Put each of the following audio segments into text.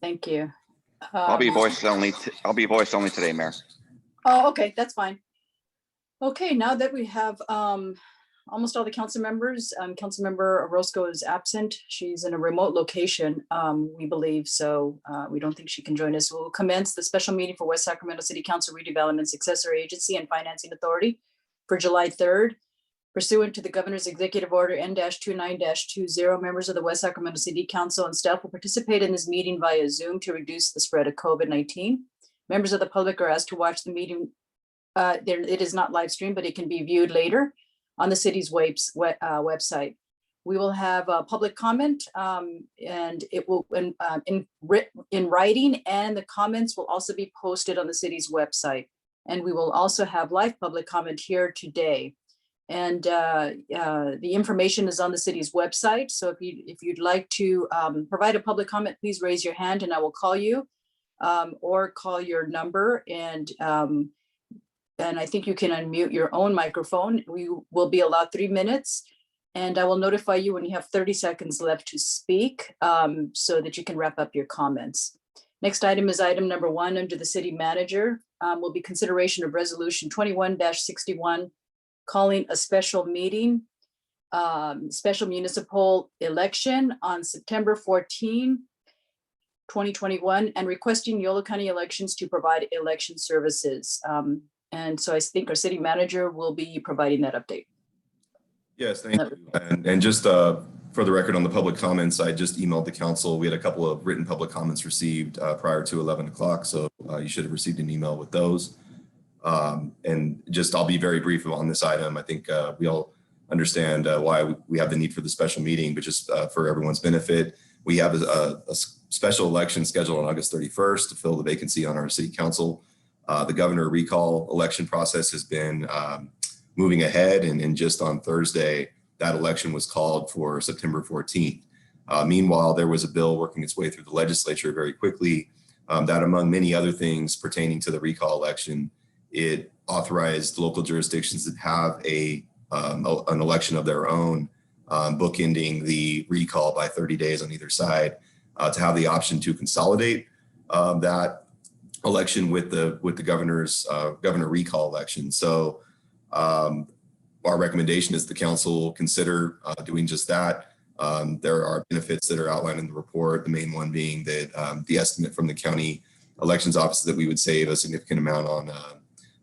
Thank you. I'll be voice only. I'll be voice only today, Mayor. Oh, okay, that's fine. Okay, now that we have almost all the council members, Councilmember Orozco is absent. She's in a remote location, we believe, so we don't think she can join us. We'll commence the special meeting for West Sacramento City Council Redevelopment Successor Agency and Financing Authority for July 3rd. Pursuant to the Governor's Executive Order N-29-20, members of the West Sacramento City Council and staff will participate in this meeting via Zoom to reduce the spread of COVID-19. Members of the public are asked to watch the meeting. It is not live streamed, but it can be viewed later on the city's website. We will have a public comment and it will in writing, and the comments will also be posted on the city's website. And we will also have live public comment here today. And the information is on the city's website. So if you'd like to provide a public comment, please raise your hand and I will call you or call your number. And I think you can unmute your own microphone. We will be allowed 3 minutes and I will notify you when you have 30 seconds left to speak so that you can wrap up your comments. Next item is item number 1 under the city manager will be consideration of resolution 21-61, calling a special meeting, special municipal election on September 14, 2021, and requesting Yolo County Elections to provide election services. And so I think our city manager will be providing that update. Yes, thank you. And just for the record on the public comments, I just emailed the council. We had a couple of written public comments received prior to 11 o'clock. So you should have received an email with those. And just, I'll be very brief on this item. I think we all understand why we have the need for the special meeting, but just for everyone's benefit, we have a special election scheduled on August 31st to fill the vacancy on our city council. The governor recall election process has been moving ahead, and just on Thursday, that election was called for September 14th. Meanwhile, there was a bill working its way through the legislature very quickly that, among many other things pertaining to the recall election, it authorized local jurisdictions that have an election of their own, bookending the recall by 30 days on either side, to have the option to consolidate that election with the governor's governor recall election. So our recommendation is the council consider doing just that. There are benefits that are outlined in the report, the main one being that the estimate from the county elections office that we would save a significant amount on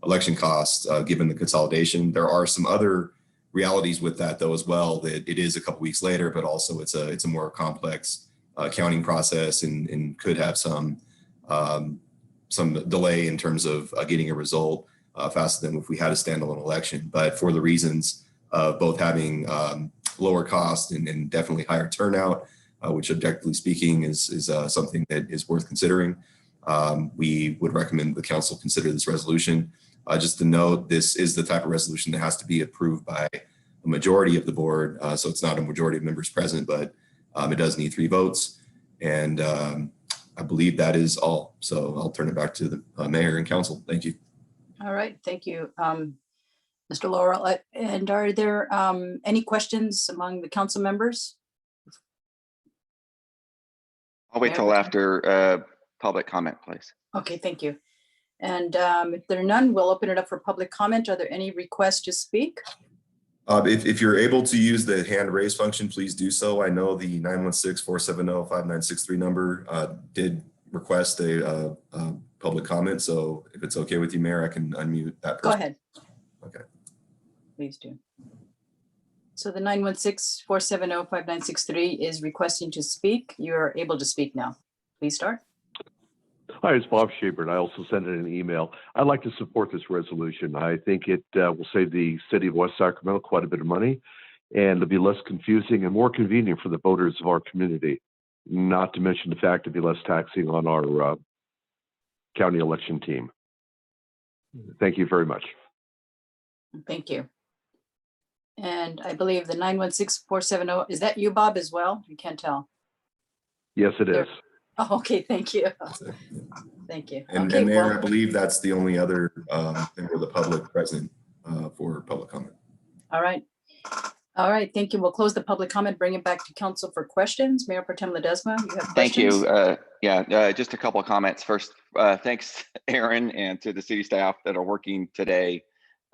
election costs given the consolidation. There are some other realities with that though as well, that it is a couple weeks later, but also it's a more complex accounting process and could have some delay in terms of getting a result faster than if we had a standalone election. But for the reasons of both having lower cost and definitely higher turnout, which objectively speaking is something that is worth considering, we would recommend the council consider this resolution. Just to note, this is the type of resolution that has to be approved by a majority of the board. So it's not a majority of members present, but it does need 3 votes. And I believe that is all. So I'll turn it back to the mayor and council. Thank you. All right, thank you, Mr. Laurel. And are there any questions among the council members? I'll wait till after public comment, please. Okay, thank you. And if there are none, we'll open it up for public comment. Are there any requests to speak? If you're able to use the hand raise function, please do so. I know the 916-470-5963 number did request a public comment. So if it's okay with you, Mayor, I can unmute that person. Go ahead. Okay. Please do. So the 916-470-5963 is requesting to speak. You're able to speak now. Please start. Hi, it's Bob Schaeber, and I also sent in an email. I'd like to support this resolution. I think it will save the city of West Sacramento quite a bit of money, and it'll be less confusing and more convenient for the voters of our community, not to mention the fact it'll be less taxing on our county election team. Thank you very much. Thank you. And I believe the 916-470, is that you, Bob, as well? You can't tell. Yes, it is. Oh, okay, thank you. Thank you. And, okay, and Mayor, well, I believe that's the only other member of the public present for public comment. All right. All right, thank you. We'll close the public comment, bring it back to council for questions. Mayor Pro Tem Ledesma, you have Thank questions? you. Just a couple of comments. First, thanks, Aaron, and to the city staff that are working today.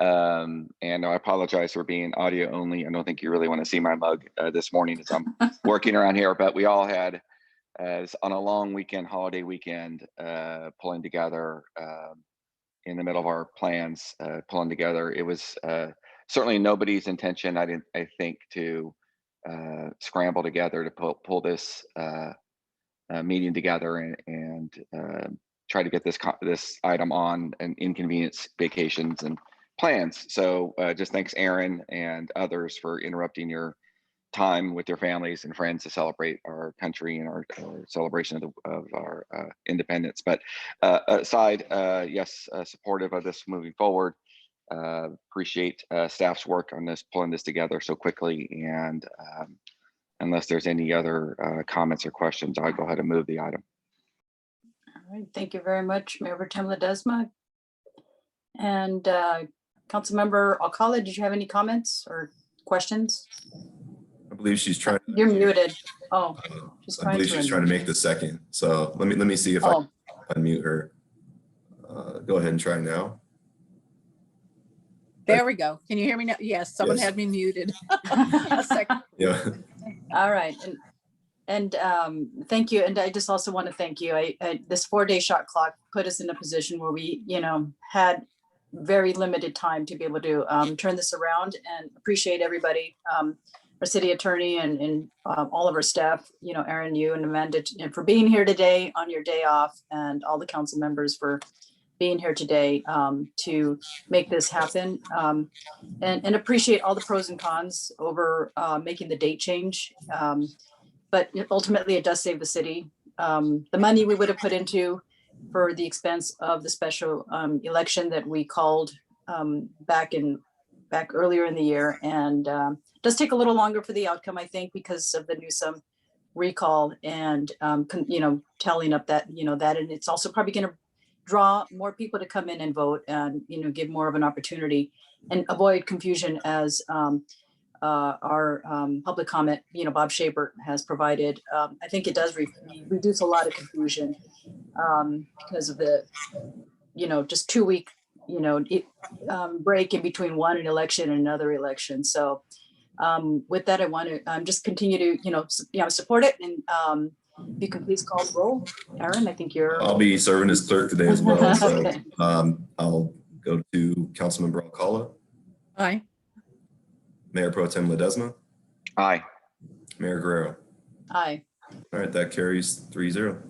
And I apologize for being audio only. I don't think you really want to see my mug this morning as I'm working around here, but we all had, as on a long weekend, holiday weekend, pulling together in the middle of our plans, pulling together. It was certainly nobody's intention, I think, to scramble together to pull this meeting together and try to get this item on and inconvenience vacations and plans. So just thanks, Aaron and others, for interrupting your time with your families and friends to celebrate our country and our celebration of our independence. But aside, yes, supportive of this moving forward. Appreciate staff's work on this, pulling this together so quickly. And unless there's any other comments or questions, I'll go ahead and move the item. All right, thank you very much, Mayor Pro Tem Ledesma. And Councilmember Alcala, did you have any comments or questions? I believe she's trying. You're muted. Oh, she's I trying believe to she's trying to make the second. So let me see if I Oh, can unmute her. Go ahead and try now. There we go. Can you hear me now? Yes, someone Yes. had me muted. A second. Yeah. all right. And thank you. And I just also want to thank you. This 4-day shot clock put us in a position where we, had very limited time to be able to turn this around, and appreciate everybody, our city attorney and all of our staff, Aaron, you and Amanda, for being here today on your day off, and all the council members for being here today to make this happen, and appreciate all the pros and cons over making the date change. But ultimately it does save the city. The money we would have put into for the expense of the special election that we called back earlier in the year, and does take a little longer for the outcome, I think, because of the Newsom recall and tallying up that, and it's also probably going to draw more people to come in and vote, and give more of an opportunity and avoid confusion, as our public comment, Bob Schaper has provided. I think it does reduce a lot of confusion because of the, just 2-week, break in between one election and another election. So with that, I want to just continue to, support it. And if you can please call the roll. Aaron, I think you're. I'll be serving as clerk today as well. So Okay. I'll go to Councilmember Alcala, Aye. Mayor Pro Tem Ledesma, Aye. Mayor Guerrero. Aye. All right, that carries 3-0.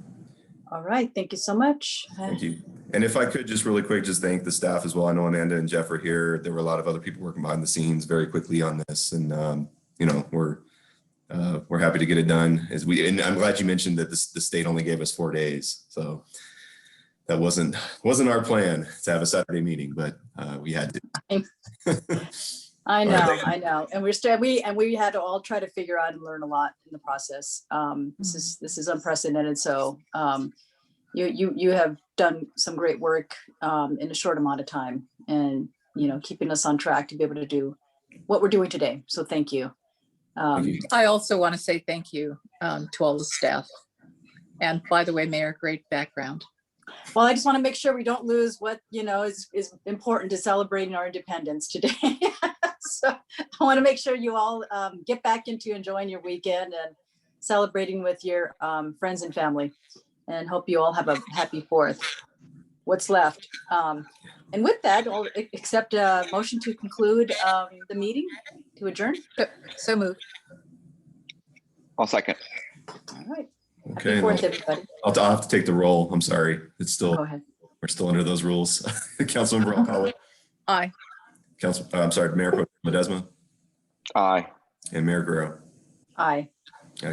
All right. Thank you so much. Thank you. And if I could just really quick, just thank the staff as well. I know Amanda and Jeff are here. There were a lot of other people working behind the scenes very quickly on this. And, we're happy to get it done. And I'm glad you mentioned that the state only gave us 4 days. So that wasn't our plan to have a Saturday meeting, but we had to. I know. And we had to all try to figure out and learn a lot in the process. This is unprecedented. So you have done some great work in a short amount of time, and keeping us on track to be able to do what we're doing today. So thank you. Thank you. I also want to say thank you to all the staff. And by the way, Mayor, great background. Well, I just want to make sure we don't lose what is important to celebrating our independence today. So I want to make sure you all get back into enjoying your weekend and celebrating with your friends and family, and hope you all have a happy 4th. What's left? And with that, I'll accept a motion to conclude the meeting, to adjourn. So moved. I'll second. All right. Okay. Happy 4th, everybody. I'll have to take the roll. I'm sorry. It's Go still, ahead. we're still under those rules. Councilmember Alcala, Aye. Mayor Pro Tem Ledesma, Aye. and Mayor Guerrero. Aye.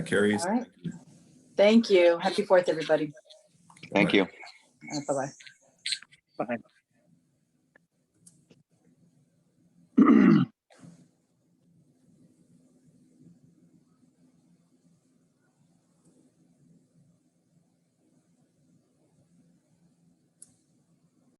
Carries. All right. Thank you. Happy 4th, everybody. Thank you. Bye-bye. Bye.